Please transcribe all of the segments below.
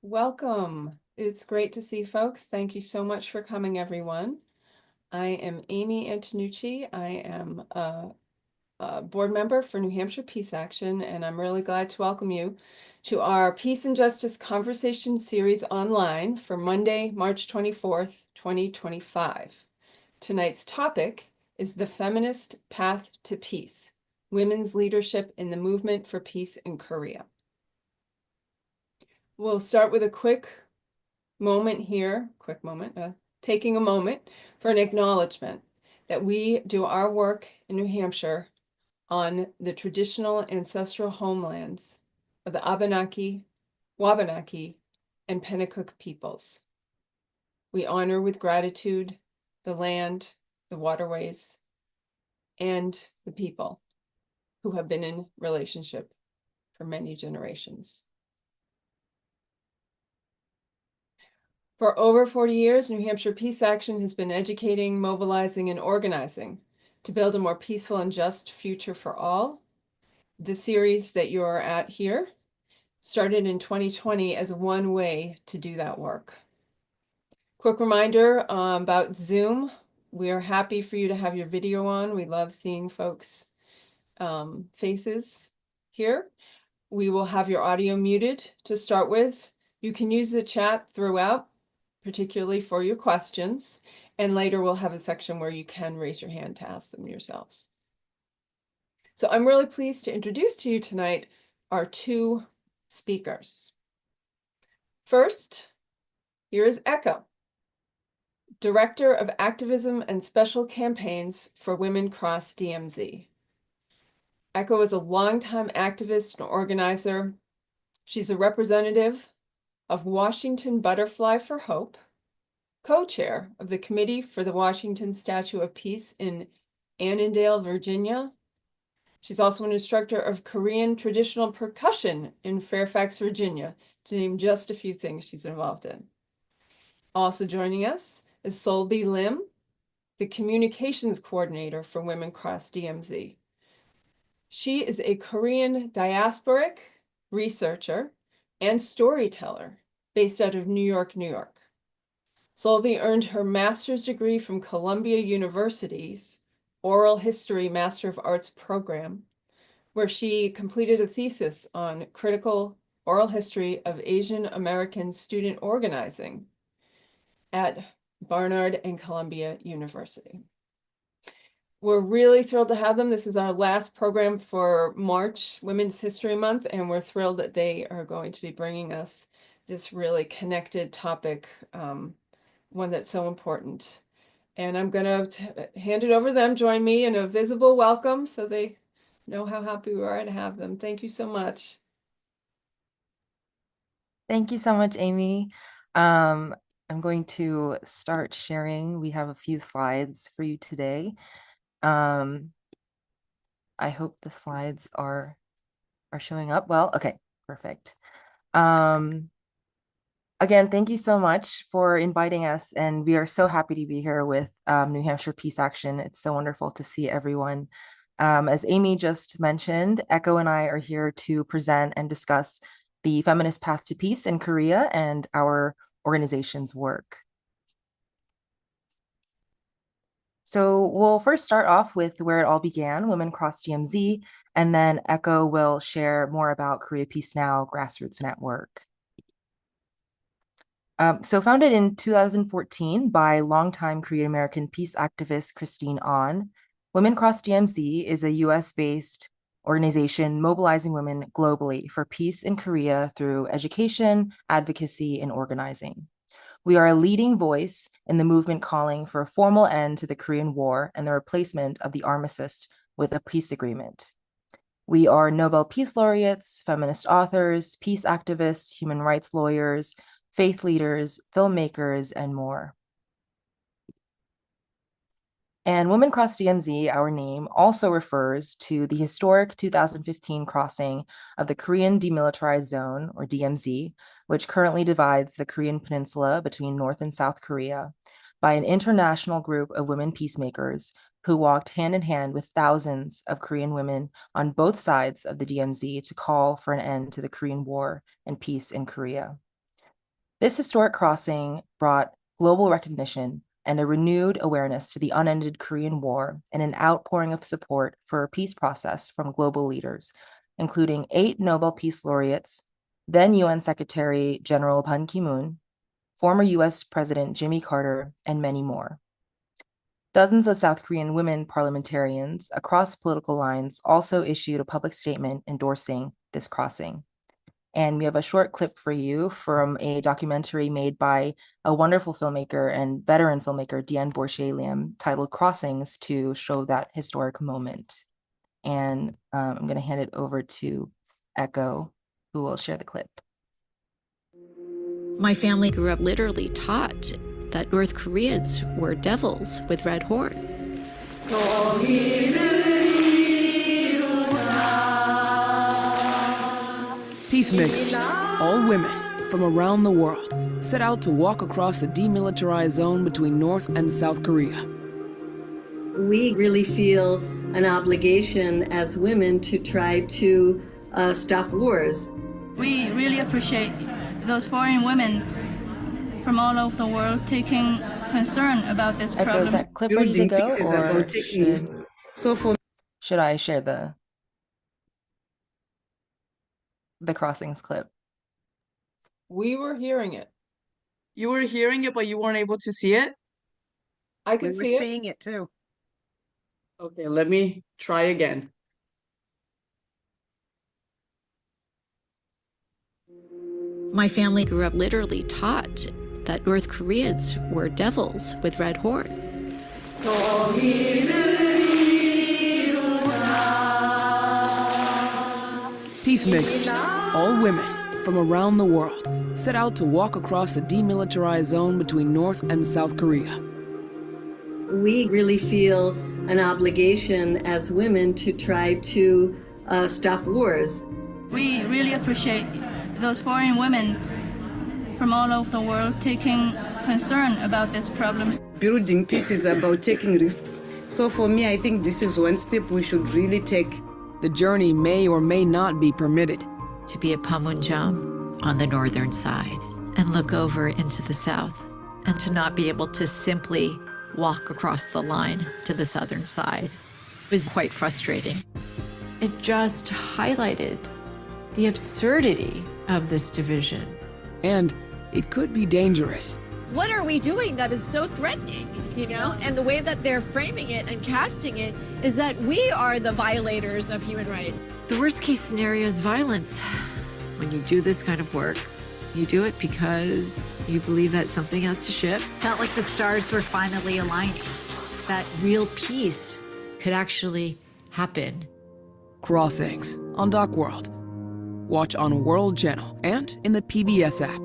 Welcome. It's great to see folks. Thank you so much for coming, everyone. I am Amy Antonucci. I am a board member for New Hampshire Peace Action, and I'm really glad to welcome you to our Peace and Justice Conversation Series online for Monday, March 24th, 2025. Tonight's topic is the Feminist Path to Peace, Women's Leadership in the Movement for Peace in Korea. We'll start with a quick moment here, taking a moment for an acknowledgement that we do our work in New Hampshire on the traditional ancestral homelands of the Abenaki, Wabanaki, and Pennacook peoples. We honor with gratitude the land, the waterways, and the people who have been in relationship for many generations. For over 40 years, New Hampshire Peace Action has been educating, mobilizing, and organizing to build a more peaceful and just future for all. The series that you're at here started in 2020 as one way to do that work. Quick reminder about Zoom. We are happy for you to have your video on. We love seeing folks' faces here. We will have your audio muted to start with. You can use the chat throughout, particularly for your questions, and later we'll have a section where you can raise your hand to ask them yourselves. So I'm really pleased to introduce to you tonight our two speakers. First, here is Echo, Director of Activism and Special Campaigns for Women Cross DMZ. Echo is a longtime activist and organizer. She's a representative of Washington Butterfly for Hope, co-chair of the Committee for the Washington Statue of Peace in Annandale, Virginia. She's also an instructor of Korean traditional percussion in Fairfax, Virginia, to name just a few things she's involved in. Also joining us is Solby Lim, the communications coordinator for Women Cross DMZ. She is a Korean diasporic researcher and storyteller based out of New York, New York. Solby earned her master's degree from Columbia University's Oral History Master of Arts program, where she completed a thesis on critical oral history of Asian American student organizing at Barnard and Columbia University. We're really thrilled to have them. This is our last program for March, Women's History Month, and we're thrilled that they are going to be bringing us this really connected topic, one that's so important. And I'm going to hand it over to them. Join me in a visible welcome so they know how happy we are to have them. Thank you so much. Thank you so much, Amy. I'm going to start sharing. We have a few slides for you today. I hope the slides are showing up well. Okay, perfect. Again, thank you so much for inviting us, and we are so happy to be here with New Hampshire Peace Action. It's so wonderful to see everyone. As Amy just mentioned, Echo and I are here to present and discuss the feminist path to peace in Korea and our organization's work. So we'll first start off with where it all began, Women Cross DMZ, and then Echo will share more about Korea Peace Now Grassroots Network. So founded in 2014 by longtime Korean American peace activist Christine Ahn, Women Cross DMZ is a US-based organization mobilizing women globally for peace in Korea through education, advocacy, and organizing. We are a leading voice in the movement calling for a formal end to the Korean War and the replacement of the armistice with a peace agreement. We are Nobel Peace Laureates, feminist authors, peace activists, human rights lawyers, faith leaders, filmmakers, and more. And Women Cross DMZ, our name, also refers to the historic 2015 crossing of the Korean Demilitarized Zone, or DMZ, which currently divides the Korean peninsula between North and South Korea, by an international group of women peacemakers who walked hand in hand with thousands of Korean women on both sides of the DMZ to call for an end to the Korean War and peace in Korea. This historic crossing brought global recognition and a renewed awareness to the unended Korean War and an outpouring of support for a peace process from global leaders, including 8 Nobel Peace Laureates, then UN Secretary General Ban Ki-moon, former US President Jimmy Carter, and many more. Dozens of South Korean women parliamentarians across political lines also issued a public statement endorsing this crossing. And we have a short clip for you from a documentary made by a wonderful filmmaker and veteran filmmaker, Diane Bourchier-Liam, titled Crossings, to show that historic moment. And I'm going to hand it over to Echo, who will share the clip. My family grew up literally taught that North Koreans were devils with red horns. Peacemakers, all women from around the world, set out to walk across the demilitarized zone between North and South Korea. We really feel an obligation as women to try to stop wars. We really appreciate those foreign women from all over the world taking concern about this Echo, problem. is that clip ready to go, or So should I share the crossings clip? We were hearing it. You were hearing it, but you weren't able to see it? I could see it. seeing it too. Okay, let me try again. My family grew up literally taught that North Koreans were devils with red horns. Peacemakers, all women from around the world, set out to walk across the demilitarized zone between North and South Korea. we really feel an obligation as women to try to stop wars. We really appreciate those foreign women from all over the world taking concern about this problem. Building peace is about taking risks. So for me, I think this is one step we should really take. The journey may or may not be permitted. To be a Panmunjom on the northern side and look over into the south, and to not be able to simply walk across the line to the southern side was quite frustrating. It just highlighted the absurdity of this division. And it could be dangerous. What are we doing that is so threatening, you know? And the way that they're framing it and casting it is that we are the violators of human rights. The worst case scenario is violence. When you do this kind of work, you do it because you believe that something has to shift. Felt like the stars were finally aligning, that real peace Could actually happen. Crossings on Doc World. Watch on World Channel and in the PBS app.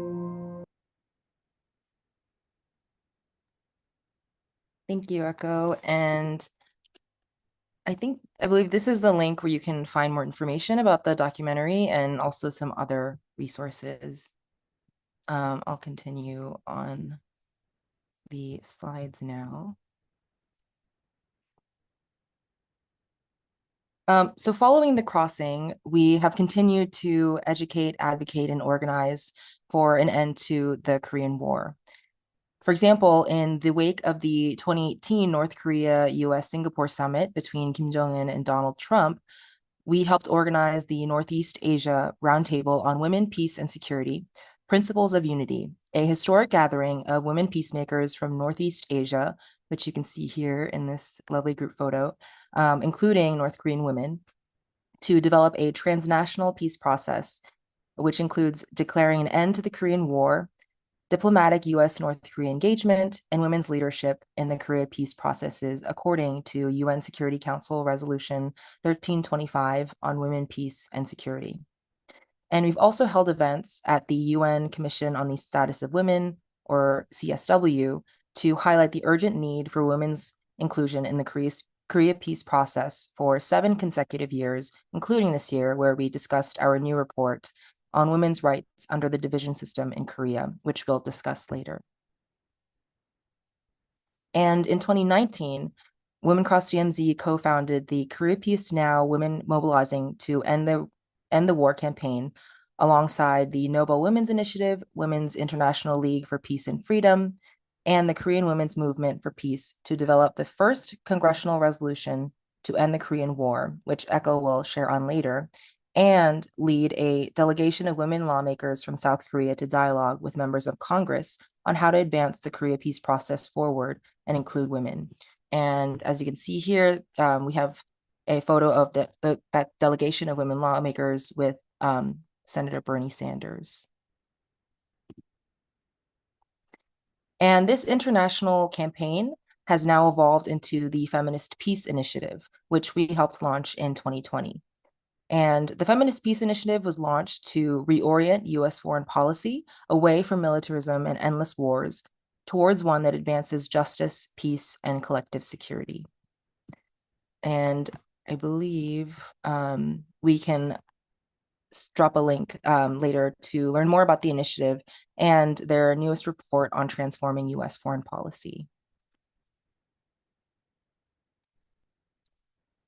Thank you, Echo. And I believe this is the link where you can find more information about the documentary and also some other resources. I'll continue on the slides now. So following the crossing, we have continued to educate, advocate, and organize for an end to the Korean War. For example, in the wake of the 2018 North Korea-US-Singapore summit between Kim Jong-un and Donald Trump, we helped organize the Northeast Asia Roundtable on Women, Peace, and Security, Principles of Unity, a historic gathering of women peacemakers from Northeast Asia, which you can see here in this lovely group photo, including North Korean women, to develop a transnational peace process, which includes declaring an end to the Korean War, diplomatic US-North Korea engagement, and women's leadership in the Korea peace processes according to UN Security Council Resolution 1325 on Women, Peace, and Security. And we've also held events at the UN Commission on the Status of Women, or CSW, to highlight the urgent need for women's inclusion in the Korea peace process for 7 consecutive years, including this year, where we discussed our new report on women's rights under the division system in Korea, which we'll discuss later. And in 2019, Women Cross DMZ co-founded the Korea Peace Now Women Mobilizing to End the War campaign, alongside the Nobel Women's Initiative, Women's International League for Peace and Freedom, and the Korean Women's Movement for Peace to develop the first congressional resolution to end the Korean War, which Echo will share on later, and lead a delegation of women lawmakers from South Korea to dialogue with members of Congress on how to advance the Korea peace process forward and include women. And as you can see here, we have a photo of that delegation of women lawmakers with Senator Bernie Sanders. And this international campaign has now evolved into the Feminist Peace Initiative, which we helped launch in 2020. And the Feminist Peace Initiative was launched to reorient US foreign policy away from militarism and endless wars towards one that advances justice, peace, and collective security. And I believe we can drop a link later to learn more about the initiative and their newest report on transforming US foreign policy.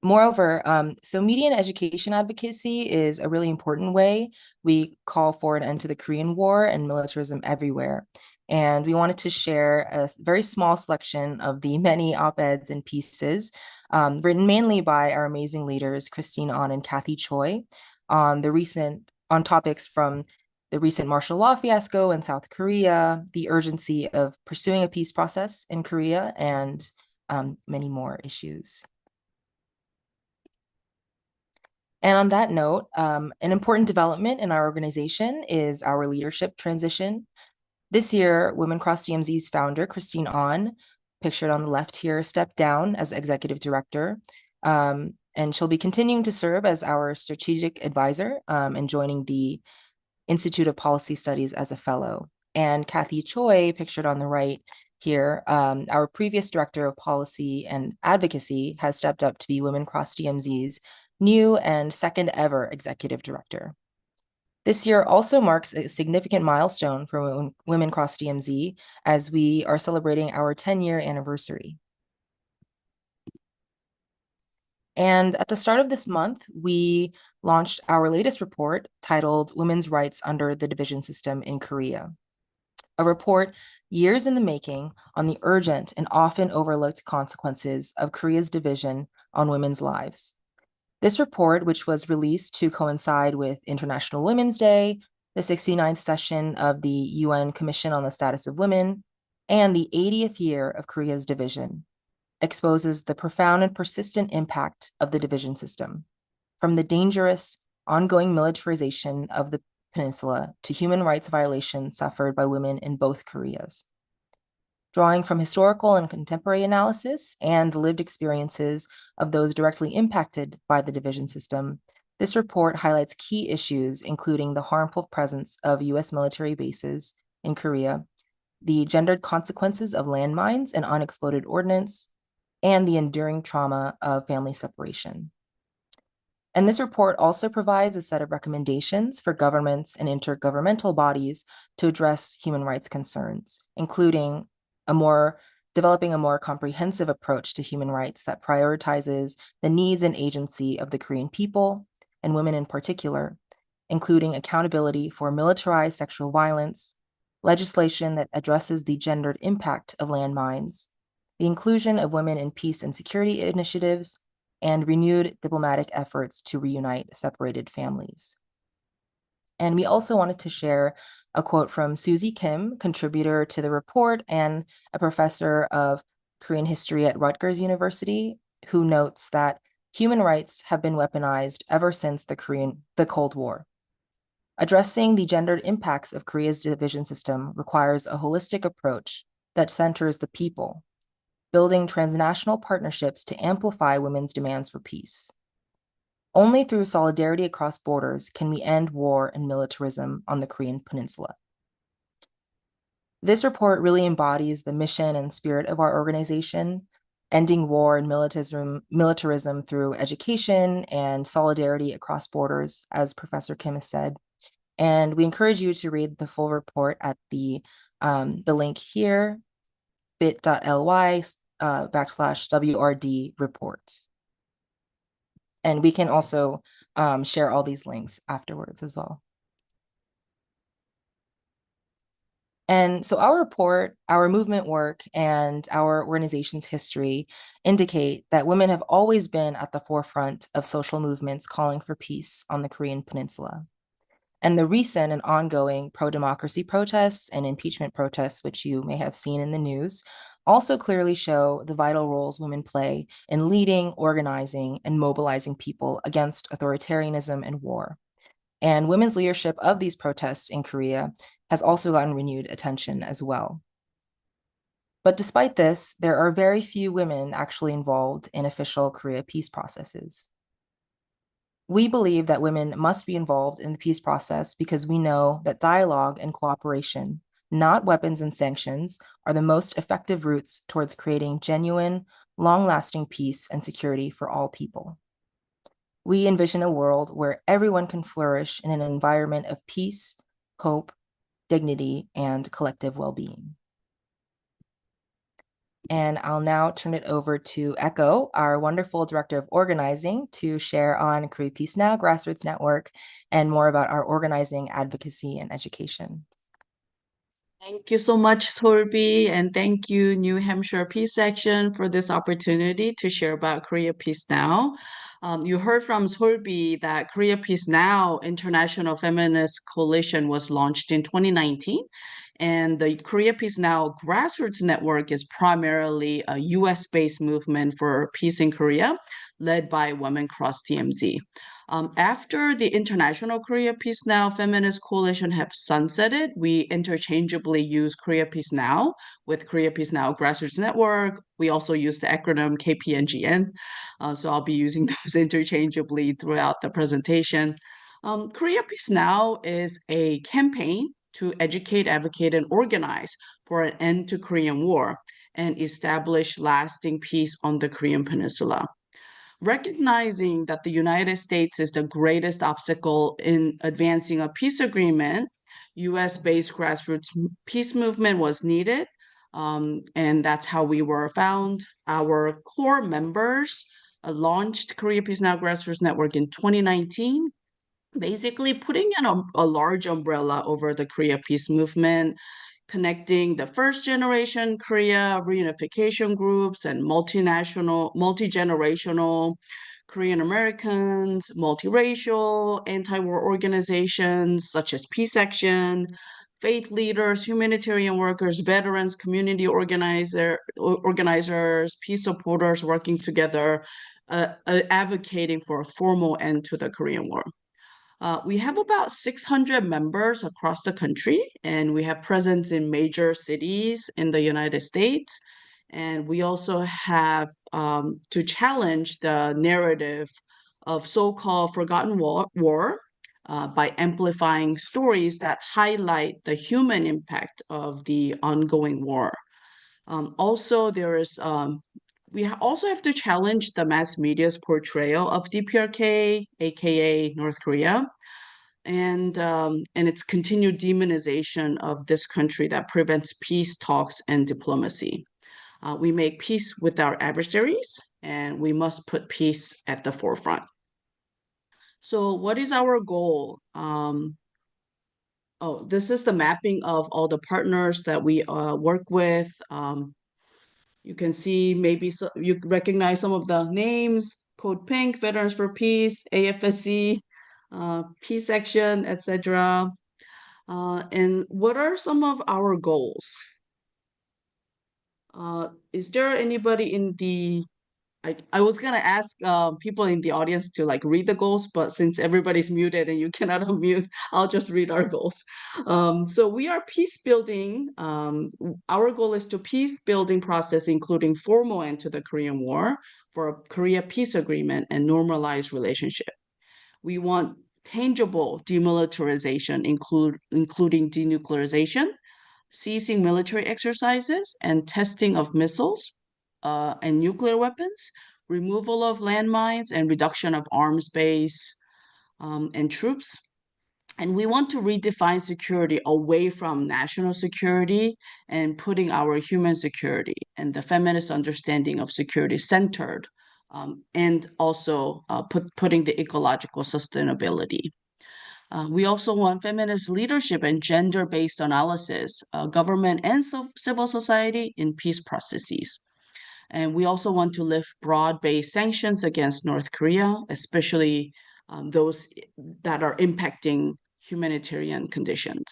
Moreover, so media and education advocacy is a really important way we call for an end to the Korean War and militarism everywhere. And we wanted to share a very small selection of the many op-eds and pieces written mainly by our amazing leaders, Christine Ahn and Kathy Choi, on topics from the recent martial law fiasco in South Korea, the urgency of pursuing a peace process in Korea, and many more issues. And on that note, an important development in our organization is our leadership transition. This year, Women Cross DMZ's founder, Christine Ahn, pictured on the left here, stepped down as executive director. And she'll be continuing to serve as our strategic advisor and joining the Institute of Policy Studies as a fellow. And Kathy Choi, pictured on the right here, our previous director of policy and advocacy, has stepped up to be Women Cross DMZ's new and second ever executive director. This year also marks a significant milestone for Women Cross DMZ as we are celebrating our 10-year anniversary. And at the start of this month, we launched our latest report titled Women's Rights Under the Division System in Korea, a report years in the making on the urgent and often overlooked consequences of Korea's division on women's lives. This report, which was released to coincide with International Women's Day, the 69th session of the UN Commission on the Status of Women, and the 80th year of Korea's division, exposes the profound and persistent impact of the division system, from the dangerous, ongoing militarization of the peninsula to human rights violations suffered by women in both Koreas. Drawing from historical and contemporary analysis and the lived experiences of those directly impacted by the division system, this report highlights key issues, including the harmful presence of US military bases in Korea, the gendered consequences of landmines and unexploded ordnance, and the enduring trauma of family separation. And this report also provides a set of recommendations for governments and intergovernmental bodies to address human rights concerns, including developing a more comprehensive approach to human rights that prioritizes the needs and agency of the Korean people, and women in particular, including accountability for militarized sexual violence, legislation that addresses the gendered impact of landmines, the inclusion of women in peace and security initiatives, and renewed diplomatic efforts to reunite separated families. And we also wanted to share a quote from Susie Kim, contributor to the report and a professor of Korean history at Rutgers University, who notes that human rights have been weaponized ever since the Cold War. Addressing the gendered impacts of Korea's division system requires a holistic approach that centers the people, building transnational partnerships to amplify women's demands for peace. Only through solidarity across borders can we end war and militarism on the Korean Peninsula. This report really embodies the mission and spirit of our organization, ending war and militarism through education and solidarity across borders, as Professor Kim has said. And we encourage you to read the full report at the link here, bit.ly/WRD report. And we can also share all these links afterwards as well. And so our report, our movement work, and our organization's history indicate that women have always been at the forefront of social movements calling for peace on the Korean Peninsula. And the recent and ongoing pro-democracy protests and impeachment protests, which you may have seen in the news, also clearly show the vital roles women play in leading, organizing, and mobilizing people against authoritarianism and war. And women's leadership of these protests in Korea has also gotten renewed attention as well. But despite this, there are very few women actually involved in official Korea peace processes. We believe that women must be involved in the peace process because we know that dialogue and cooperation, not weapons and sanctions, are the most effective routes towards creating genuine, long-lasting peace and security for all people. We envision a world where everyone can flourish in an environment of peace, hope, dignity, and collective well-being. And I'll now turn it over to Echo, our wonderful Director of Organizing, to share on Korea Peace Now, Grassroots Network, and more about our organizing, advocacy, and education. Thank you so much, Solby, and thank you, New Hampshire Peace Action, for this opportunity to share about Korea Peace Now. You heard from Solby that Korea Peace Now International Feminist Coalition was launched in 2019, and the Korea Peace Now Grassroots Network is primarily a US-based movement for peace in Korea, led by Women Cross DMZ. After the International Korea Peace Now Feminist Coalition have sunsetted, we interchangeably use Korea Peace Now with Korea Peace Now Grassroots Network. We also use the acronym KPNGN, so I'll be using those interchangeably throughout the presentation. Korea Peace Now is a campaign to educate, advocate, and organize for an end to Korean War and establish lasting peace on the Korean Peninsula. Recognizing that the United States is the greatest obstacle in advancing a peace agreement, US-based grassroots peace movement was needed, and that's how we were found. Our core members launched Korea Peace Now Grassroots Network in 2019, basically putting in a large umbrella over the Korea peace movement, connecting the first generation Korea reunification groups and multi-generational Korean Americans, multiracial, anti-war organizations such as Peace Action, faith leaders, humanitarian workers, veterans, community organizers, peace supporters working together, advocating for a formal end to the Korean War. We have about 600 members across the country, and we have presence in major cities in the United States. And we also have to challenge the narrative of so-called forgotten war by amplifying stories that highlight the human impact of the ongoing war. Also, we also have to challenge the mass media's portrayal of DPRK, aka North Korea, and its continued demonization of this country that prevents peace talks and diplomacy. We make peace with our adversaries, and we must put peace at the forefront. So what is our goal? This is the mapping of all the partners that we work with. You can see you recognize some of the names: Code Pink, Veterans for Peace, AFSC, Peace Action, etc. And what are some of our goals? Is there anybody in the I was gonna ask people in the audience to read the goals, but since everybody's muted and you cannot unmute, I'll just read our goals. So we are peace building. Our goal is to peace building process, including formal end to the Korean War, for a Korea peace agreement and normalized relationship. We want tangible demilitarization, including denuclearization, ceasing military exercises and testing of missiles and nuclear weapons, removal of landmines, and reduction of arms base and troops. And we want to redefine security away from national security and putting our human security and the feminist understanding of security centered, and also putting the ecological sustainability. We also want feminist leadership and gender-based analysis, government and civil society in peace processes. And we also want to lift broad-based sanctions against North Korea, especially those that are impacting humanitarian conditions.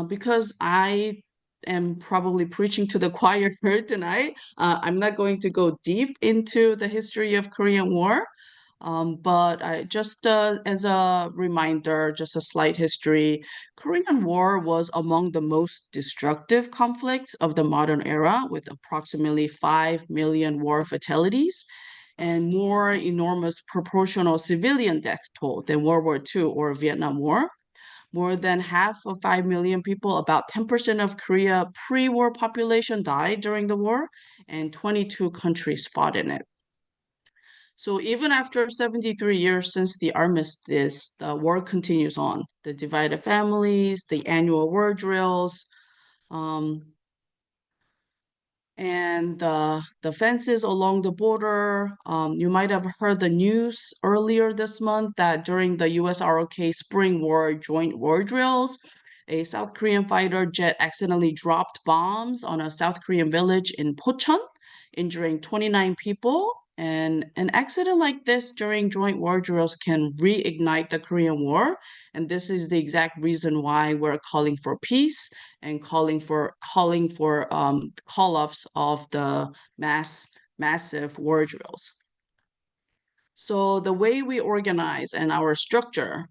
Because I am probably preaching to the choir tonight, I'm not going to go deep into the history of Korean War. But I just as a reminder, just a slight history, Korean War was among the most destructive conflicts of the modern era, with approximately 5 million war fatalities and more enormous proportional civilian death toll than World War II or Vietnam War. More than half of 5 million people, about 10% of Korea pre-war population died during the war, and 22 countries fought in it. So even after 73 years since the armistice, the war continues on. The divided families, the annual war drills, and the fences along the border. You might have heard the news earlier this month that during the US ROK Spring War joint war drills, a South Korean fighter jet accidentally dropped bombs on a South Korean village in Pocheon, injuring 29 people. And an accident like this during joint war drills can reignite the Korean War. And this is the exact reason why we're calling for peace and calling for call-offs of the massive war drills. So the way we organize and our structure,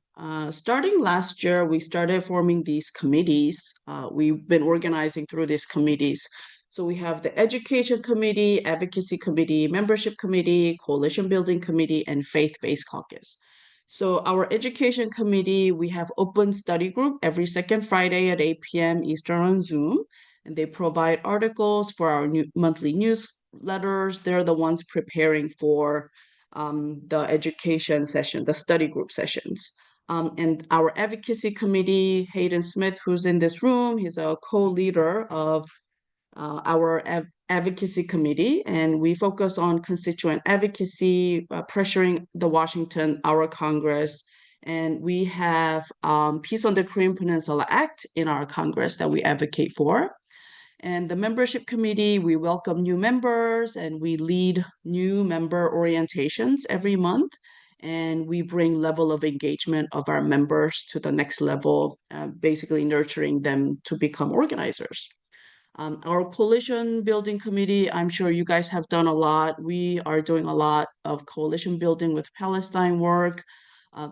starting last year, we started forming these committees. We've been organizing through these committees. So we have the Education Committee, Advocacy Committee, Membership Committee, Coalition Building Committee, and Faith-Based Caucus. So our Education Committee, we have open study group every second Friday at 8 p.m. Eastern on Zoom, and they provide articles for our monthly newsletters. They're the ones preparing for the education session, the study group sessions. And our Advocacy Committee, Hayden Smith, who's in this room, he's a co-leader of our advocacy committee, and we focus on constituent advocacy, pressuring the Washington, our Congress, and we have Peace on the Korean Peninsula Act in our Congress that we advocate for. And the membership committee, we welcome new members and we lead new member orientations every month. And we bring level of engagement of our members to the next level, basically nurturing them to become organizers. Our coalition building committee, I'm sure you guys have done a lot. We are doing a lot of coalition building with Palestine work.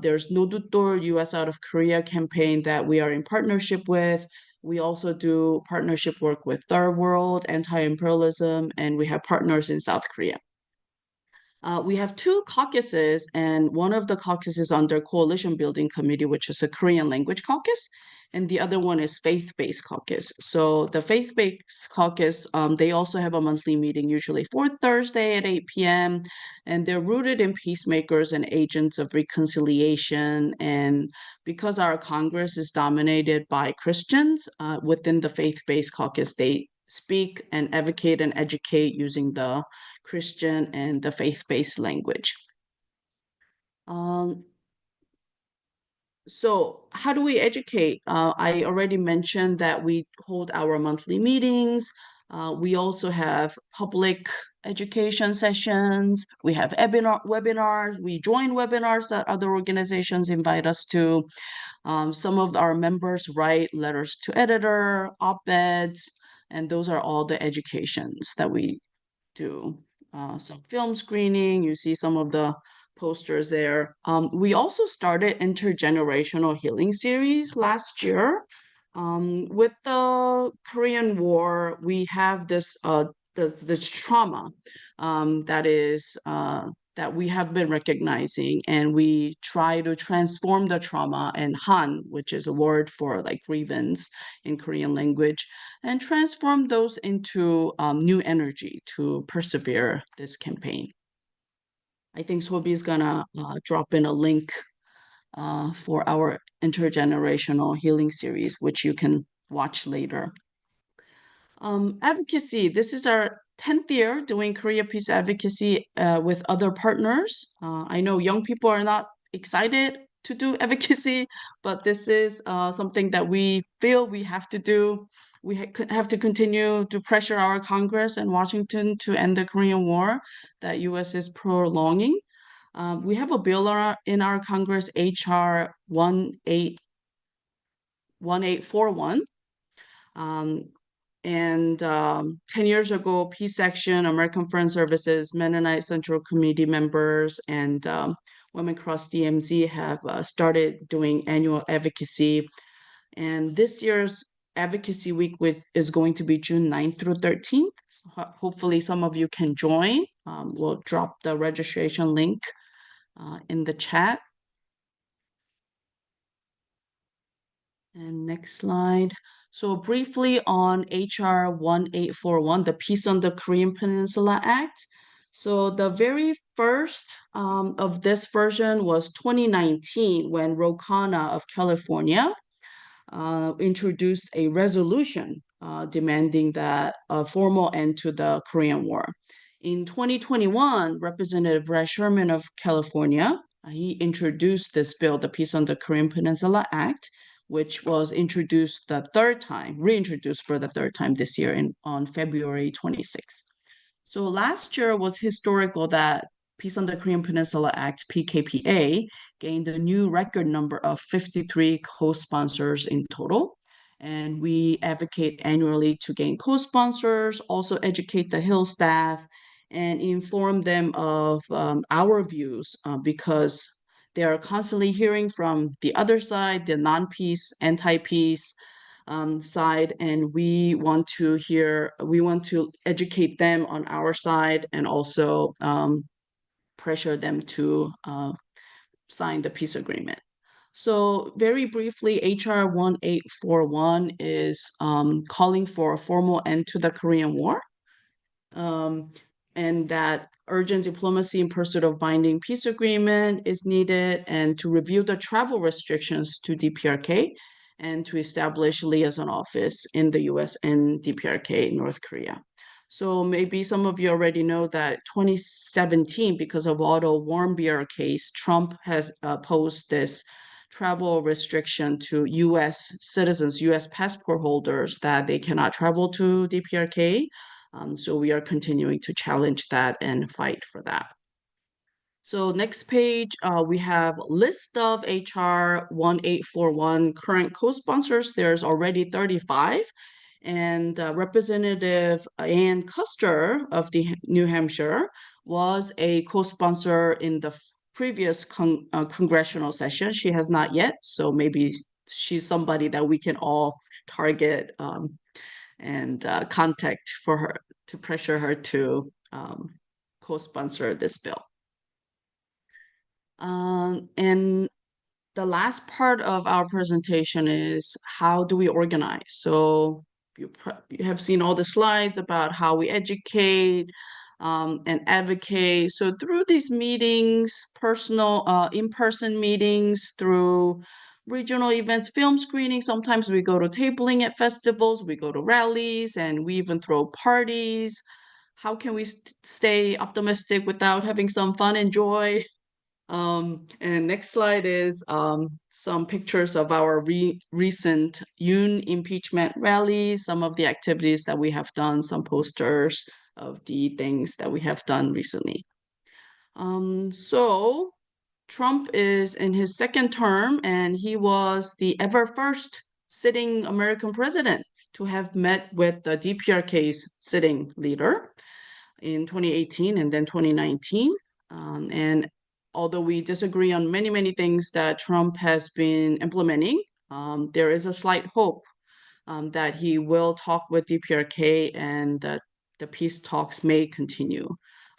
There's 노두돌 US out of Korea campaign that we are in partnership with. We also do partnership work with Third World, anti-imperialism, and we have partners in South Korea. We have two caucuses, and one of the caucuses under Coalition Building Committee, which is a Korean language caucus, and the other one is Faith-Based Caucus. So the Faith-Based Caucus, they also have a monthly meeting, usually fourth Thursday at 8 p.m., and they're rooted in peacemakers and agents of reconciliation. And because our Congress is dominated by Christians, within the Faith-Based Caucus, they speak and advocate and educate using the Christian and the faith-based language. So how do we educate? I already mentioned that we hold our monthly meetings. We also have public education sessions. We have webinars. We join webinars that other organizations invite us to. Some of our members write letters to editor, op-eds, and those are all the educations that we do. Some film screening, you see some of the posters there. We also started intergenerational healing series last year. With the Korean War, we have this trauma that we have been recognizing, and we try to transform the trauma, and han, which is a word for like grievance in Korean language, and transform those into new energy to persevere this campaign. I think Solby is gonna drop in a link for our intergenerational healing series, which you can watch later. Advocacy. This is our 10th year doing Korea Peace Advocacy with other partners. I know young people are not excited to do advocacy, but this is something that we feel we have to do. We have to continue to pressure our Congress and Washington to end the Korean War that U.S. is prolonging. We have a bill in our Congress, HR 1841. And 10 years ago, Peace Action, American Foreign Services, Mennonite Central Committee members, and Women Cross DMZ have started doing annual advocacy. And this year's Advocacy Week is going to be June 9th through 13th. So hopefully some of you can join. We'll drop the registration link in the chat. And next slide. So briefly on HR 1841, the Peace on the Korean Peninsula Act. So the very first of this version was 2019 when Ro Khanna of California introduced a resolution demanding that a formal end to the Korean War. In 2021, Representative Brad Sherman of California, he introduced this bill, the Peace on the Korean Peninsula Act, which was reintroduced for the third time this year on February 26th. So last year was historical that Peace on the Korean Peninsula Act, PKPA, gained a new record number of 53 co-sponsors in total. And we advocate annually to gain co-sponsors, also educate the Hill staff, and inform them of our views because they are constantly hearing from the other side, the non-peace, anti-peace side, and we want to educate them on our side and also pressure them to sign the peace agreement. So very briefly, HR 1841 is calling for a formal end to the Korean War. And that urgent diplomacy in pursuit of binding peace agreement is needed, and to review the travel restrictions to DPRK and to establish liaison office in the US and DPRK, North Korea. So maybe some of you already know that 2017, because of Otto Warmbier case, Trump has posed this travel restriction to US citizens, US passport holders, that they cannot travel to DPRK. So we are continuing to challenge that and fight for that. So next page, we have list of HR 1841 current co-sponsors. There's already 35. And Representative Ann Custer of New Hampshire was a co-sponsor in the previous congressional session. She has not yet, so maybe she's somebody that we can all target and contact for her to pressure her to co-sponsor this bill. And the last part of our presentation is how do we organize? So you have seen all the slides about how we educate and advocate. So through these meetings, personal in-person meetings, through regional events, film screening, sometimes we go to tabling at festivals, we go to rallies, and we even throw parties. How can we stay optimistic without having some fun and joy? And next slide is some pictures of our recent Yoon impeachment rallies, some of the activities that we have done, some posters of the things that we have done recently. So Trump is in his second term, and he was the ever first sitting American president to have met with the DPRK's sitting leader in 2018 and then 2019. And although we disagree on many, many things that Trump has been implementing, there is a slight hope that he will talk with DPRK and that the peace talks may continue.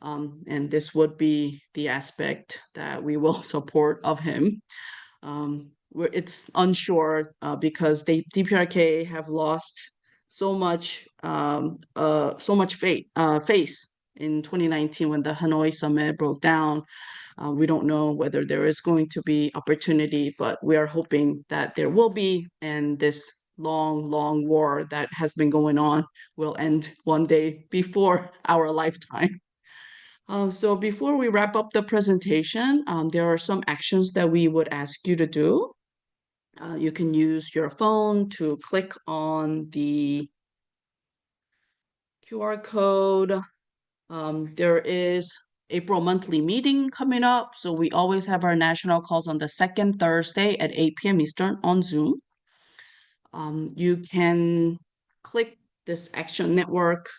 And this would be the aspect that we will support of him. It's unsure because DPRK have lost so much face in 2019 when the Hanoi summit broke down. We don't know whether there is going to be opportunity, but we are hoping that there will be, and this long war that has been going on will end one day before our lifetime. So before we wrap up the presentation, there are some actions that we would ask you to do. You can use your phone to click on the QR code. There is April monthly meeting coming up. So we always have our national calls on the second Thursday at 8 p.m. Eastern on Zoom. You can click this Action Network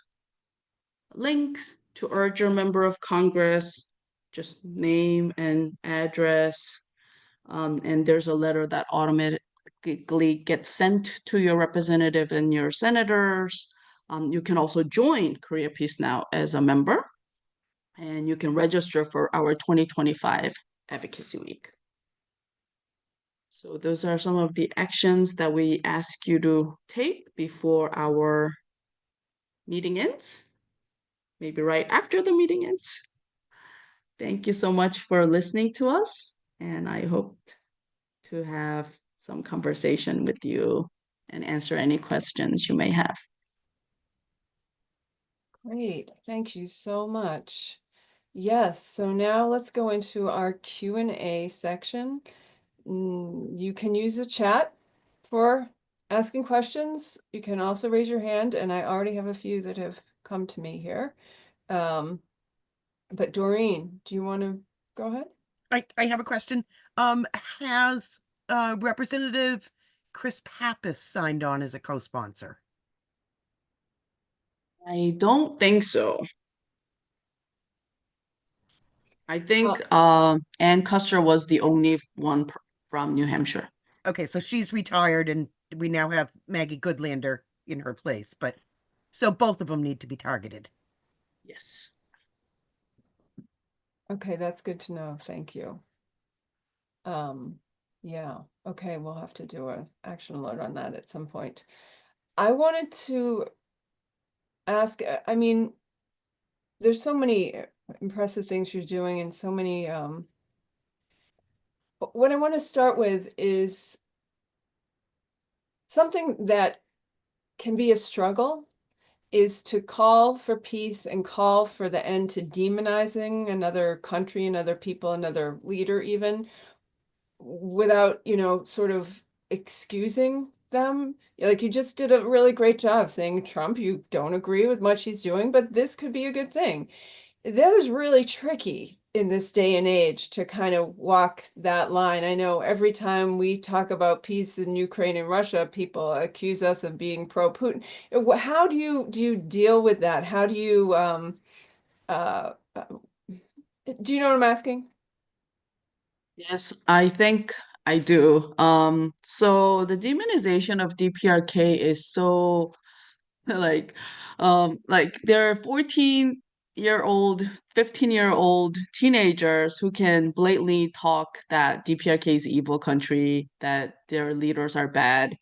link to urge your member of Congress, just name and address. And there's a letter that automatically gets sent to your representative and your senators. You can also join Korea Peace Now as a member, and you can register for our 2025 Advocacy Week. So those are some of the actions that we ask you to take before our meeting ends, maybe right after the meeting ends. Thank you so much for listening to us, and I hope to have some conversation with you and answer any questions you may have. Great, thank you so much. Yes, so now let's go into our Q&A section. You can use the chat for asking questions. You can also raise your hand, and I already have a few that have come to me here. But Doreen, do you want to go ahead? I have a question. Has Representative Chris Pappas signed on as a co-sponsor? I don't think so. I think Ann Custer was the only one from New Hampshire. Okay, so she's retired and we now have Maggie Goodlander in her place, but so both of them need to be targeted. Yes. Okay, that's good to know. Thank you. Yeah, okay, we'll have to do an action alert on that at some point. I wanted to ask, I mean, there's so many impressive things you're doing and so many, what I want to start with is something that can be a struggle is to call for peace and call for the end to demonizing another country, another people, another leader even, without, sort of excusing them. Like you just did a really great job saying Trump, you don't agree with much he's doing, but this could be a good thing. That is really tricky in this day and age to kind of walk that line. I know every time we talk about peace in Ukraine and Russia, people accuse us of being pro-Putin. How do you deal with that? How do you do you know what I'm asking? Yes, I think I do. So the demonization of DPRK is so like there are 14-year-old, 15-year-old teenagers who can blatantly talk that DPRK is an evil country, that their leaders are bad.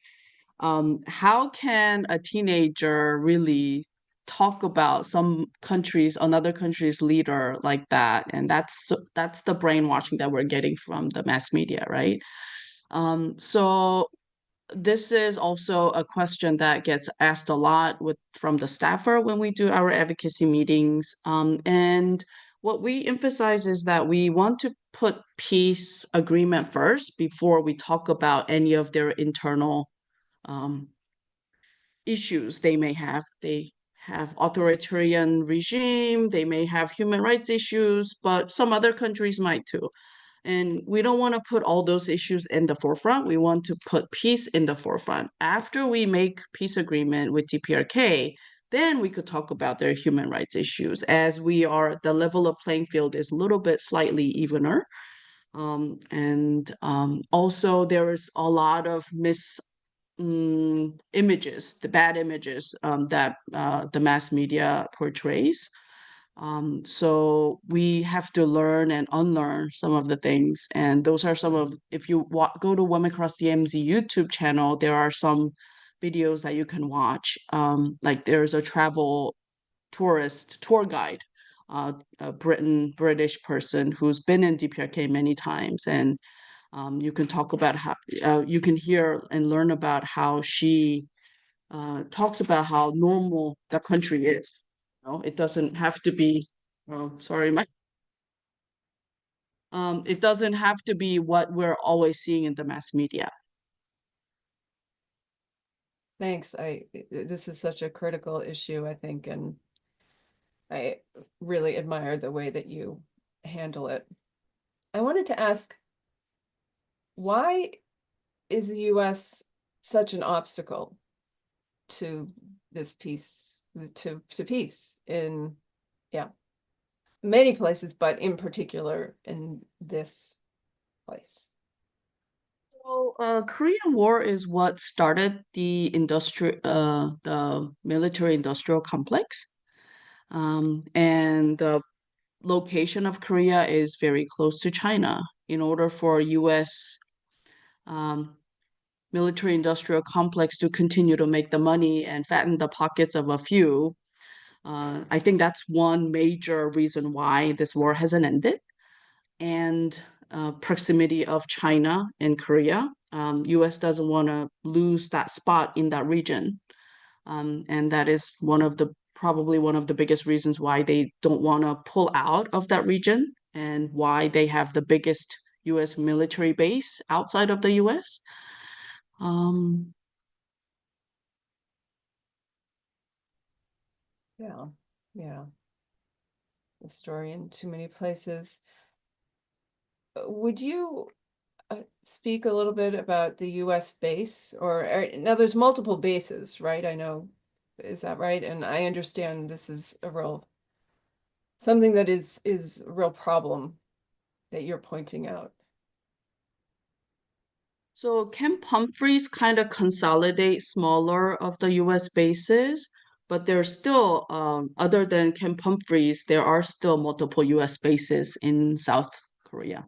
How can a teenager really talk about another country's leader like that? And that's the brainwashing that we're getting from the mass media, right? So this is also a question that gets asked a lot from the staffer when we do our advocacy meetings. And what we emphasize is that we want to put peace agreement first before we talk about any of their internal issues they may have. They have authoritarian regime, they may have human rights issues, but some other countries might too. And we don't want to put all those issues in the forefront. We want to put peace in the forefront. After we make peace agreement with DPRK, then we could talk about their human rights issues, as the level of playing field is a little bit slightly evener. Also there is a lot of images, the bad images that the mass media portrays. So we have to learn and unlearn some of the things. And those are if you go to Women Cross DMZ YouTube channel, there are some videos that you can watch. Like there's a travel tourist tour guide, a British person who's been in DPRK many times. And You can talk about how you can hear and learn about how she talks about how normal the country is. It doesn't have to be. Oh, sorry, it doesn't have to be what we're always seeing in the mass media. Thanks. This is such a critical issue, I think, and I really admire the way that you handle it. I wanted to ask, why is the US such an obstacle to this peace, to peace in, many places, but in particular in this place? Well, Korean War is what started the military-industrial complex, and the location of Korea is very close to China. In order for U.S. Military-industrial complex to continue to make the money and fatten the pockets of a few, I think that's one major reason why this war hasn't ended. And proximity of China and Korea. U.S. doesn't want to lose that spot in that region. And that is probably one of the biggest reasons why they don't want to pull out of that region and why they have the biggest U.S. military base outside of the U.S. Yeah. The story in too many places. Would you speak a little bit about the U.S. base, or now there's multiple bases, right? I know, is that right? And I understand this is something that is a real problem that you're pointing out. So Camp Humphreys kind of consolidate smaller of the U.S. bases, but there's still, other than Camp Humphreys, there are still multiple U.S. bases in South Korea.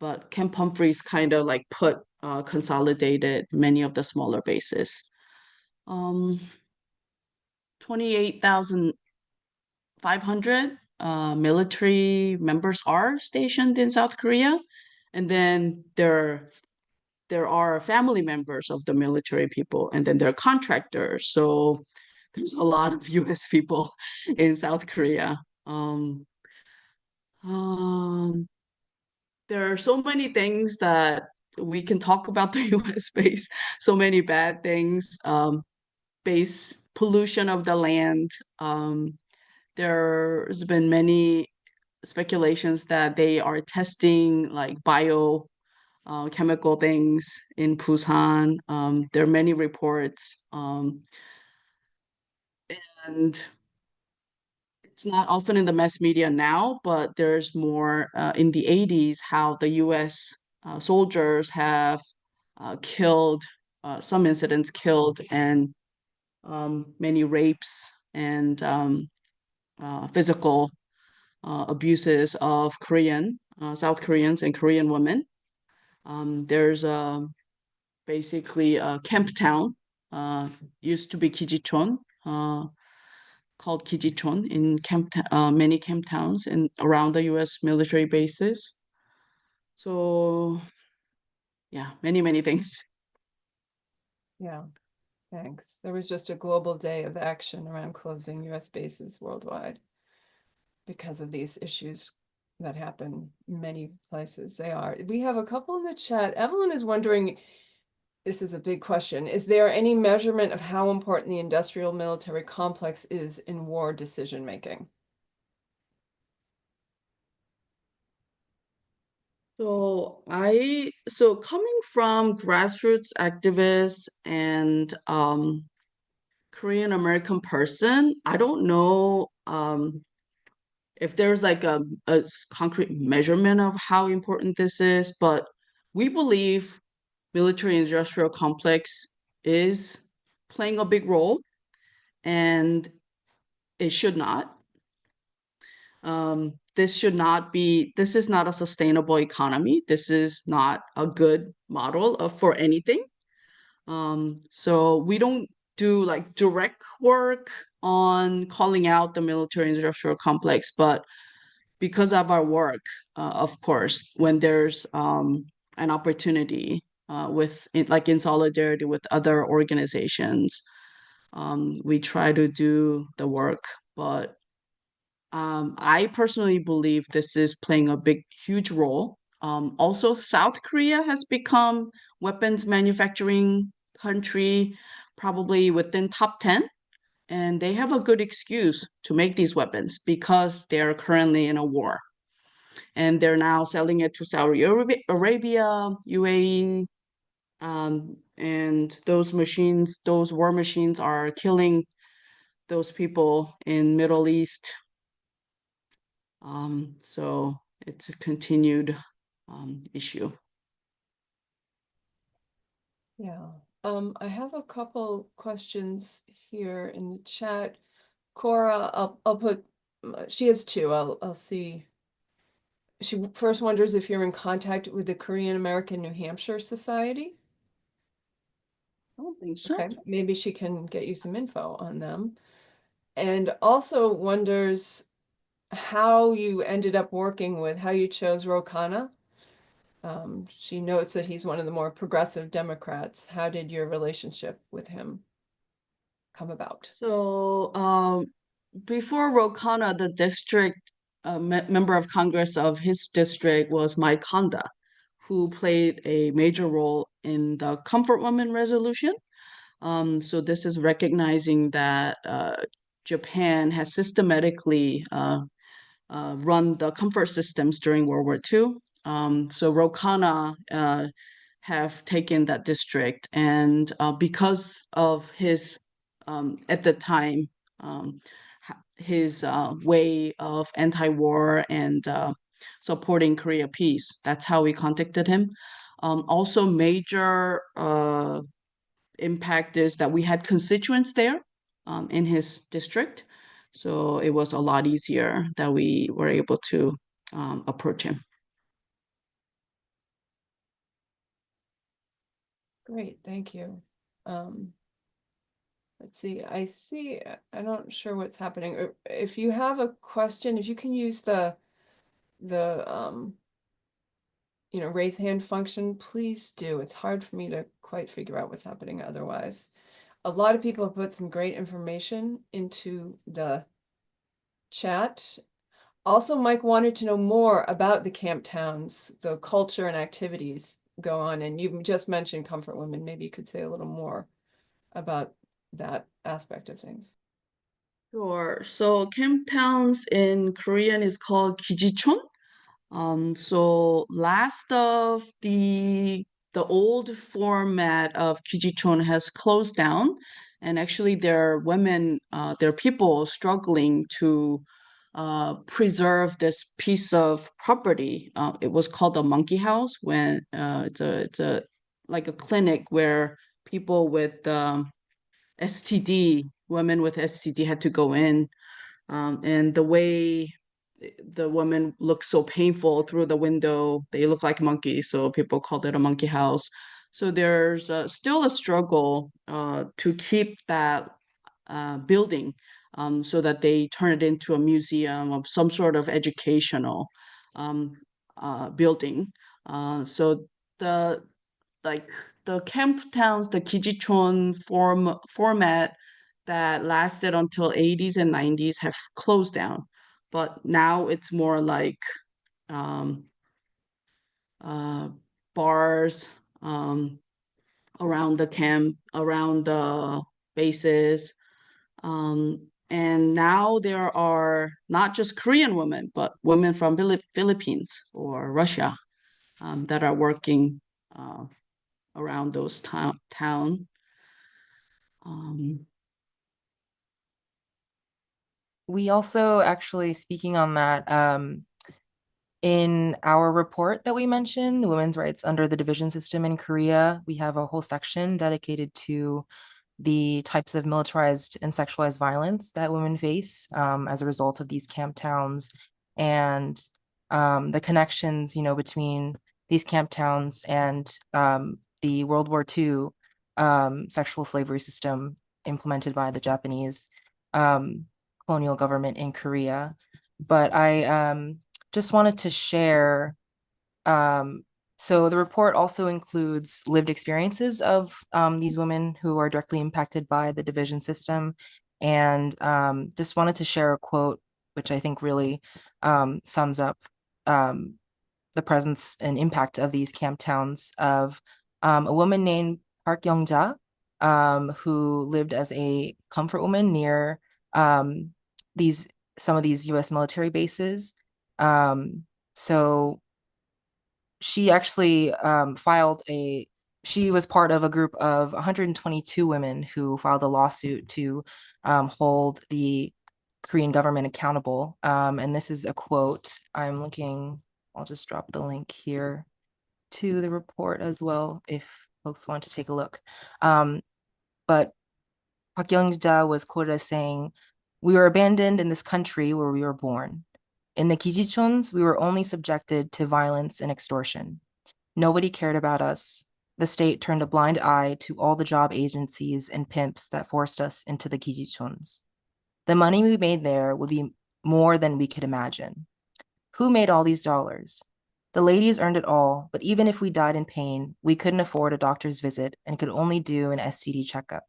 But Camp Humphreys kind of like consolidated many of the smaller bases. 28,500 military members are stationed in South Korea, and then there are family members of the military people, and then there are contractors. So there's a lot of U.S. people in South Korea. There are so many things that we can talk about the U.S. base. So many bad things. Base pollution of the land. There's been many speculations that they are testing like chemical things in Busan. There are many reports, and it's not often in the mass media now, but there's more in the 80s how the US soldiers have killed, some incidents killed, and many rapes and physical abuses of South Koreans and Korean women. There's basically a camp town, used to be Kijichon, called Kijichon in many camp towns and around the U.S. military bases. So yeah, many things. Yeah, thanks. There was just a global day of action around closing U.S. bases worldwide because of these issues that happen in many places. We have a couple in the chat. Evelyn is wondering, this is a big question, is there any measurement of how important the industrial military complex is in war decision making? So coming from grassroots activists and Korean American person, I don't know if there's like a concrete measurement of how important this is, but we believe military industrial complex is playing a big role, and it should not. This is not a sustainable economy. This is not a good model for anything. So we don't do like direct work on calling out the military industrial complex, but because of our work, of course, when there's an opportunity like in solidarity with other organizations. We try to do the work, but I personally believe this is playing a huge role. Also, South Korea has become weapons manufacturing country, probably within top 10. And they have a good excuse to make these weapons because they're currently in a war. And they're now selling it to Saudi Arabia, UAE, and those war machines are killing those people in Middle East. So it's a continued issue. Yeah. I have a couple questions here in the chat. Cora, I'll put, she has two. I'll see. She first wonders if you're in contact with the Korean American New Hampshire Society. I don't think so. Okay, maybe she can get you some info on them. And also wonders how you ended up working with, how you chose Ro Khanna. She notes that he's one of the more progressive Democrats. How did your relationship with him come about? So before Ro Khanna, the district member of Congress of his district was Mike Honda, who played a major role in the Comfort Women resolution. So this is recognizing that Japan has systematically run the comfort systems during World War II. So Ro Khanna have taken that district, and because of his, at the time, his way of anti-war and supporting Korea peace, that's how we contacted him. Also, major impact is that we had constituents there in his district. So it was a lot easier that we were able to approach him. Great, thank you. Let's see, I'm not sure what's happening. If you have a question, if you can use the raise hand function, please do. It's hard for me to quite figure out what's happening otherwise. A lot of people have put some great information into the chat. Also, Mike wanted to know more about the camp towns, the culture and activities go on. And you just mentioned Comfort Women. Maybe you could say a little more about that aspect of things. Sure. So camp towns in Korean is called 기지촌. So last of the old format of 기지촌 has closed down, and actually there are people struggling to preserve this piece of property. It was called a monkey house when it's a like a clinic where people with STD, women with STD had to go in, and the way the women look so painful through the window, they look like monkeys, so people called it a monkey house. So there's still a struggle to keep that building so that they turn it into a museum of some sort of educational building. So the the camp towns, the 기지촌 format that lasted until 80s and 90s have closed down. But now it's more like bars around the camp, around the bases. And now there are not just Korean women, but women from Philippines or Russia that are working around those town. We also actually, speaking on that, in our report that we mentioned, the women's rights under the division system in Korea, we have a whole section dedicated to the types of militarized and sexualized violence that women face as a result of these camp towns, and the connections, between these camp towns and the World War II sexual slavery system implemented by the Japanese colonial government in Korea. But I just wanted to share So the report also includes lived experiences of these women who are directly impacted by the division system. And just wanted to share a quote, which I think really sums up the presence and impact of these camp towns, of a woman named Park Young-ja, who lived as a comfort woman near some of these US military bases. So she actually she was part of a group of 122 women who filed a lawsuit to hold the Korean government accountable. And this is a quote. I'll just drop the link here to the report as well if folks want to take a look. But Park Young-ja was quoted as saying, "We were abandoned in this country where we were born. In the Kijichons, we were only subjected to violence and extortion. Nobody cared about us. The state turned a blind eye to all the job agencies and pimps that forced us into the Kijichons. The money we made there would be more than we could imagine. Who made all these dollars? The ladies earned it all, but even if we died in pain, we couldn't afford a doctor's visit and could only do an STD checkup.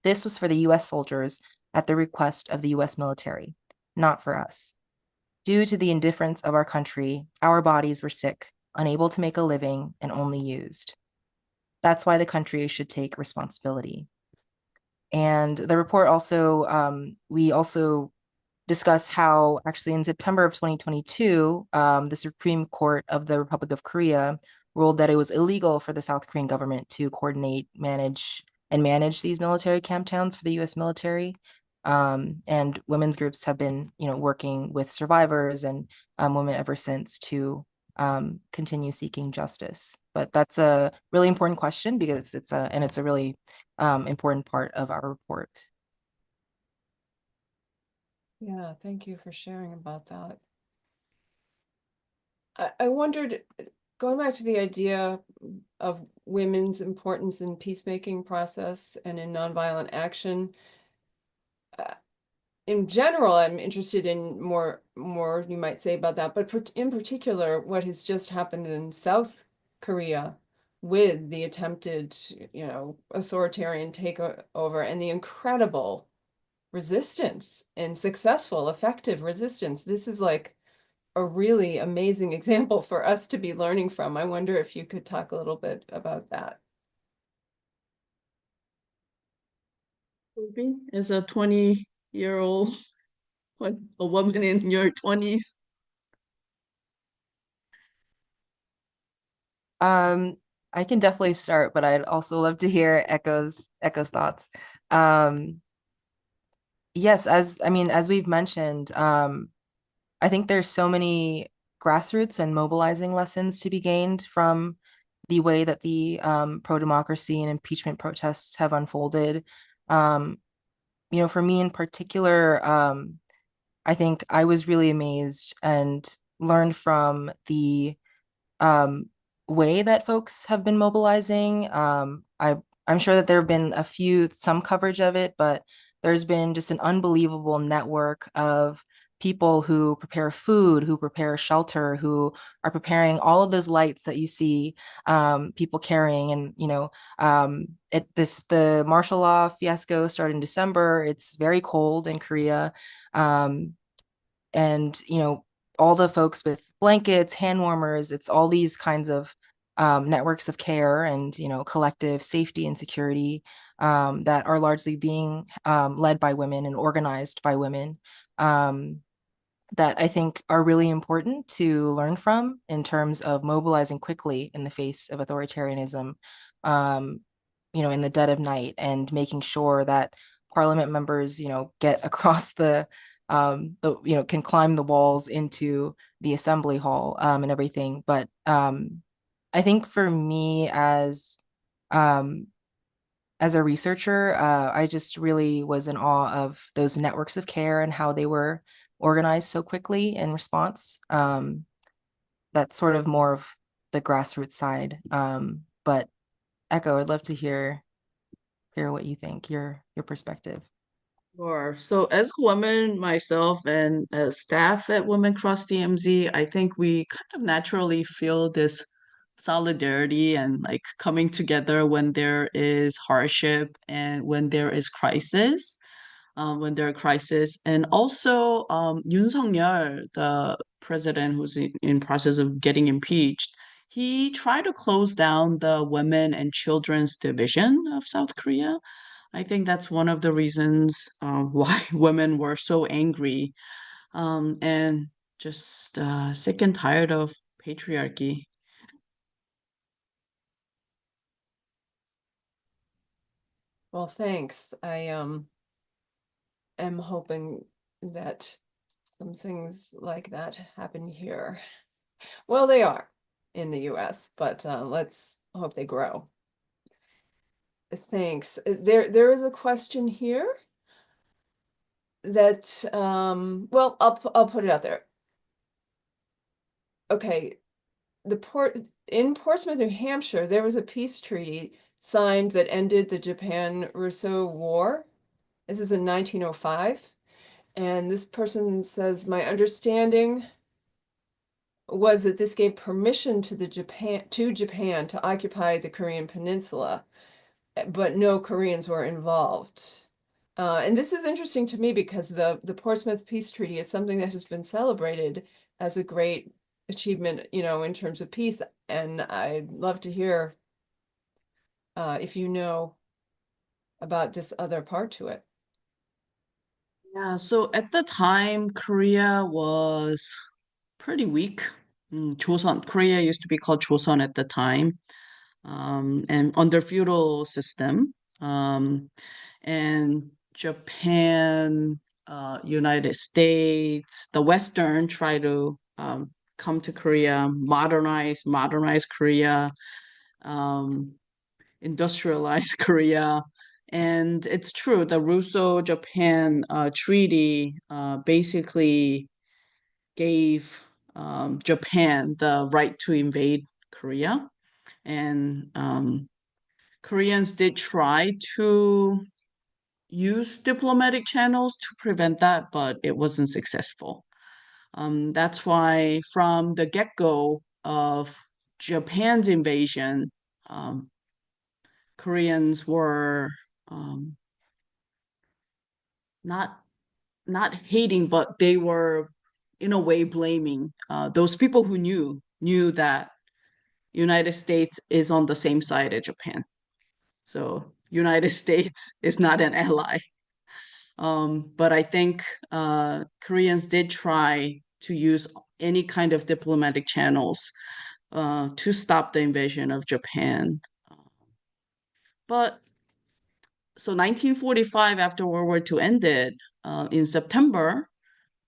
This was for the US soldiers at the request of the US military, not for us. Due to the indifference of our country, our bodies were sick, unable to make a living, and only used. That's why the country should take responsibility." And the report also, we also discuss how actually in September of 2022, the Supreme Court of the Republic of Korea ruled that it was illegal for the South Korean government to coordinate, manage these military camp towns for the US military. And women's groups have been, working with survivors and women ever since to continue seeking justice. But that's a really important question because it's a really important part of our report. Yeah, thank you for sharing about that. I wondered, going back to the idea of women's importance in peacemaking process and in nonviolent action, in general, I'm interested in more you might say about that, but in particular, what has just happened in South Korea with the attempted, authoritarian takeover and the incredible resistance and successful, effective resistance. This is like a really amazing example for us to be learning from. I wonder if you could talk a little bit about that. Solby, as a 20-year-old, a woman in your 20s. I can definitely start, but I'd also love to hear Echo's thoughts. Yes, as we've mentioned, I think there's so many grassroots and mobilizing lessons to be gained from the way that the pro-democracy and impeachment protests have unfolded. For me in particular, I think I was really amazed and learned from the way that folks have been mobilizing. I'm sure that there have been some coverage of it, but there's been just an unbelievable network of people who prepare food, who prepare shelter, who are preparing all of those lights that you see people carrying. And, the martial law fiasco started in December. It's very cold in Korea. And, all the folks with blankets, hand warmers, it's all these kinds of networks of care and, collective safety and security that are largely being led by women and organized by women, that I think are really important to learn from in terms of mobilizing quickly in the face of authoritarianism, in the dead of night, and making sure that parliament members, get across can climb the walls into the assembly hall and everything. But I think for me as a researcher, I just really was in awe of those networks of care and how they were organized so quickly in response. That's sort of more of the grassroots side. But Echo, I'd love to hear what you think, your perspective. Sure. So as a woman myself and as staff at Women Cross DMZ, I think we kind of naturally feel this solidarity and like coming together when there is hardship and when there is crisis. When there are crises, and also Yoon Suk-yeol, the president who's in process of getting impeached, he tried to close down the women and children's division of South Korea. I think that's one of the reasons why women were so angry and just sick and tired of patriarchy. Well, thanks. I am hoping that some things like that happen here. Well, they are in the US, but let's hope they grow. Thanks. There is a question here that well, I'll put it out there. Okay, in Portsmouth, New Hampshire, there was a peace treaty signed that ended the Japan-Russo War. This is in 1905. And this person says, my understanding was that this gave permission to Japan to occupy the Korean Peninsula, but no Koreans were involved. And this is interesting to me because the Portsmouth Peace Treaty is something that has been celebrated as a great achievement, in terms of peace. And I'd love to hear if you know about this other part to it. Yeah, so at the time, Korea was pretty weak. Joseon, Korea used to be called Joseon at the time, and under feudal system. And Japan, United States, the Western try to come to Korea, modernize Korea, industrialize Korea. And it's true, the Russo-Japan Treaty basically gave Japan the right to invade Korea. And Koreans did try to use diplomatic channels to prevent that, but it wasn't successful. That's why from the get-go of Japan's invasion, Koreans were not hating, but they were in a way blaming those people who knew that United States is on the same side as Japan. So United States is not an ally. But I think Koreans did try to use any kind of diplomatic channels to stop the invasion of Japan. But so 1945, after World War II ended, in September,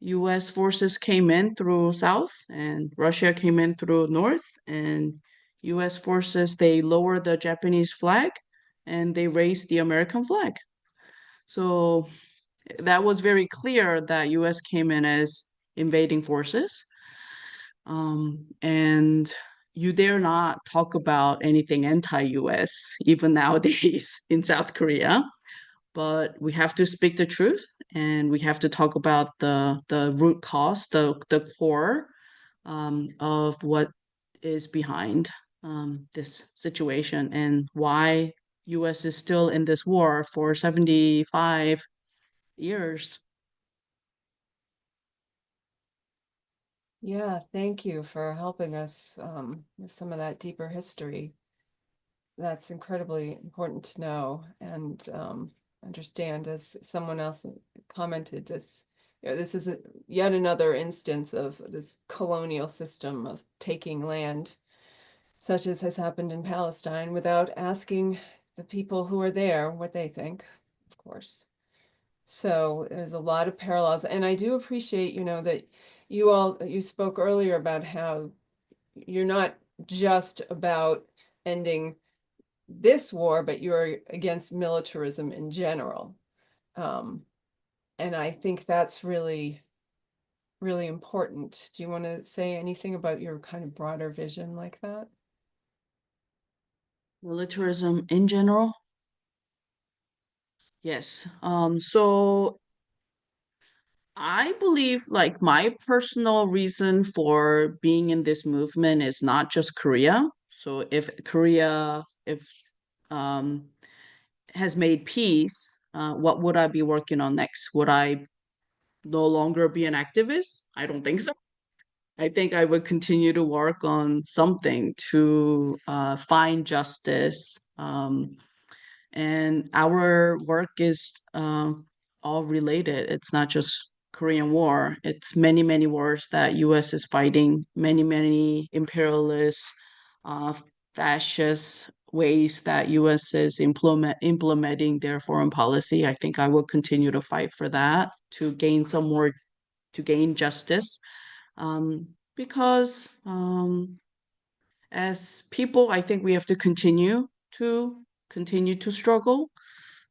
US forces came in through south and Russia came in through north, and US forces, they lowered the Japanese flag and they raised the American flag. So that was very clear that US came in as invading forces. And you dare not talk about anything anti-US, even nowadays in South Korea. But we have to speak the truth, and we have to talk about the root cause, the core of what is behind this situation and why US is still in this war for 75 years. Yeah, thank you for helping us with some of that deeper history. That's incredibly important to know and understand. As someone else commented, this is yet another instance of this colonial system of taking land, such as has happened in Palestine, without asking the people who are there what they think, of course. So there's a lot of parallels, and I do appreciate, that you spoke earlier about how you're not just about ending this war, but you're against militarism in general. And I think that's really, really important. Do you want to say anything about your kind of broader vision like that? Militarism in general? Yes. So I believe like my personal reason for being in this movement is not just Korea. So if Korea has made peace, what would I be working on next? Would I no longer be an activist? I don't think so. I think I would continue to work on something to find justice. And our work is all related. It's not just Korean War. It's many, many wars that U.S. is fighting, many, many imperialist, uh, fascist ways that U.S. is implementing their foreign policy. I think I will continue to fight for that to gain to gain justice. Because as people, I think we have to continue to struggle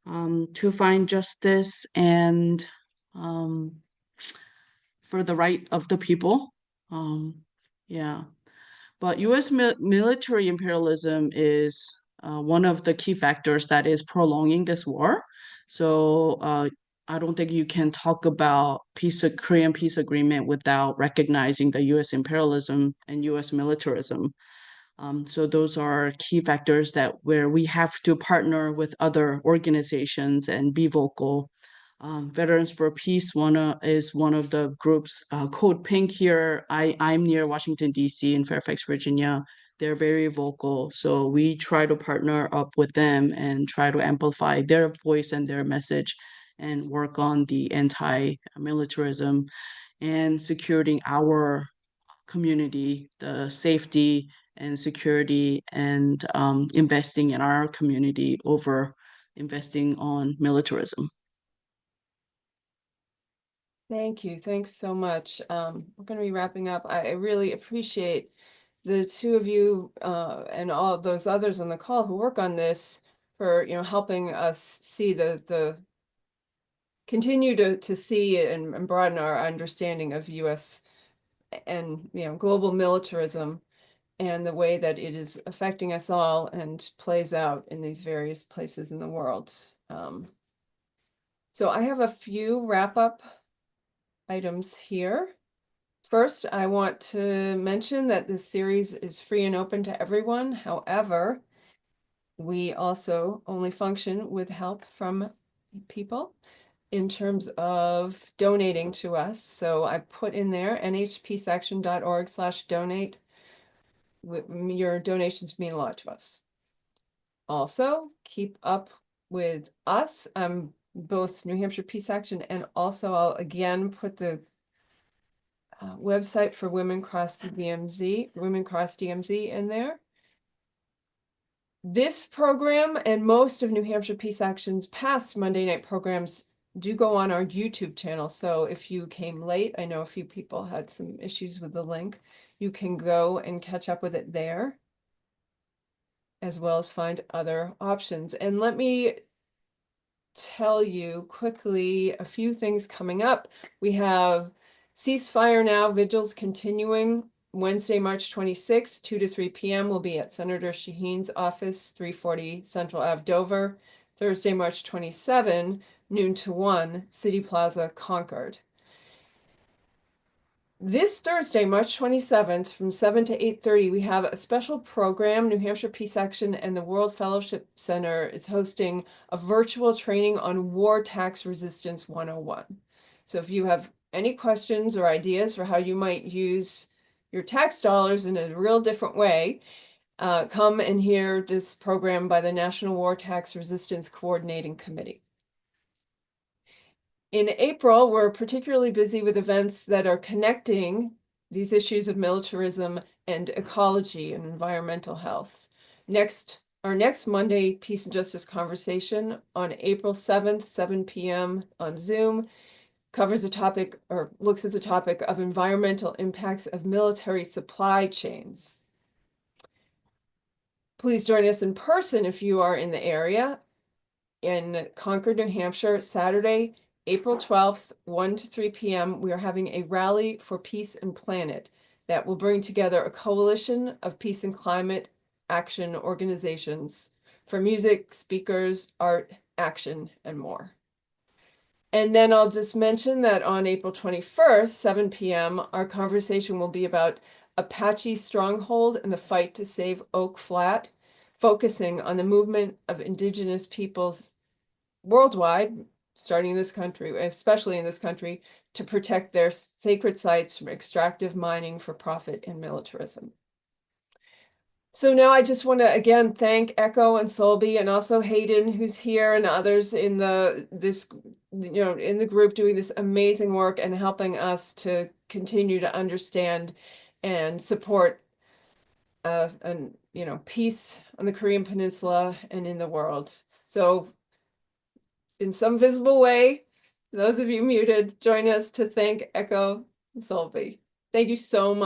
to find justice and um, for the right of the people. Yeah, but U.S. Military imperialism is one of the key factors that is prolonging this war. So I don't think you can talk about Korean peace agreement without recognizing the U.S. imperialism and U.S. militarism. So those are key factors that where we have to partner with other organizations and be vocal. Veterans for Peace is one of the groups. Code Pink here. I'm near Washington D.C. in Fairfax, Virginia. They're very vocal, so we try to partner up with them and try to amplify their voice and their message, and work on the anti-militarism and securing our community, the safety and security, and investing in our community over investing on militarism. Thank you. Thanks so much. We're going to be wrapping up. I really appreciate the two of you and all of those others on the call who work on this for, helping us see continue to see and broaden our understanding of U.S. and, global militarism and the way that it is affecting us all and plays out in these various places in the world. So I have a few wrap-up items here. First, I want to mention that this series is free and open to everyone. However, we also only function with help from people in terms of donating to us. So I put in there nhpeaceaction.org/donate. Your donations mean a lot to us. Also, keep up with us. Both New Hampshire Peace Action, and also I'll again put the website for Women Cross DMZ in there. This program and most of New Hampshire Peace Action's past Monday night programs do go on our YouTube channel. So if you came late, I know a few people had some issues with the link, you can go and catch up with it there, as well as find other options. And let me tell you quickly a few things coming up. We have Ceasefire Now vigils continuing Wednesday, March 26th, 2 to 3 p.m. will be at Senator Shaheen's office, 340 Central Ave, Dover. Thursday, March 27, noon to 1, City Plaza, Concord. This Thursday, March 27th, from 7 to 8:30, we have a special program. New Hampshire Peace Action and the World Fellowship Center is hosting a virtual training on War Tax Resistance 101. So if you have any questions or ideas for how you might use your tax dollars in a real different way, come and hear this program by the National War Tax Resistance Coordinating Committee. In April, we're particularly busy with events that are connecting these issues of militarism and ecology and environmental health. Our next Monday Peace and Justice Conversation on April 7th, 7 p.m. on Zoom, covers a topic or looks at the topic of environmental impacts of military supply chains. Please join us in person if you are in the area in Concord, New Hampshire, Saturday, April 12th, 1 to 3 p.m. We are having a rally for peace and planet that will bring together a coalition of peace and climate action organizations for music, speakers, art, action, and more. And then I'll just mention that on April 21st, 7 p.m., our conversation will be about Apache stronghold in the fight to save Oak Flat, focusing on the movement of indigenous peoples worldwide, starting in this country, especially in this country, to protect their sacred sites from extractive mining for profit and militarism. So now I just want to again thank Echo and Solby and also Hayden, who's here, and others in in the group doing this amazing work and helping us to continue to understand and support peace on the Korean Peninsula and in the world. So in some visible way, those of you muted, join us to thank Echo and Solby. Thank you so much.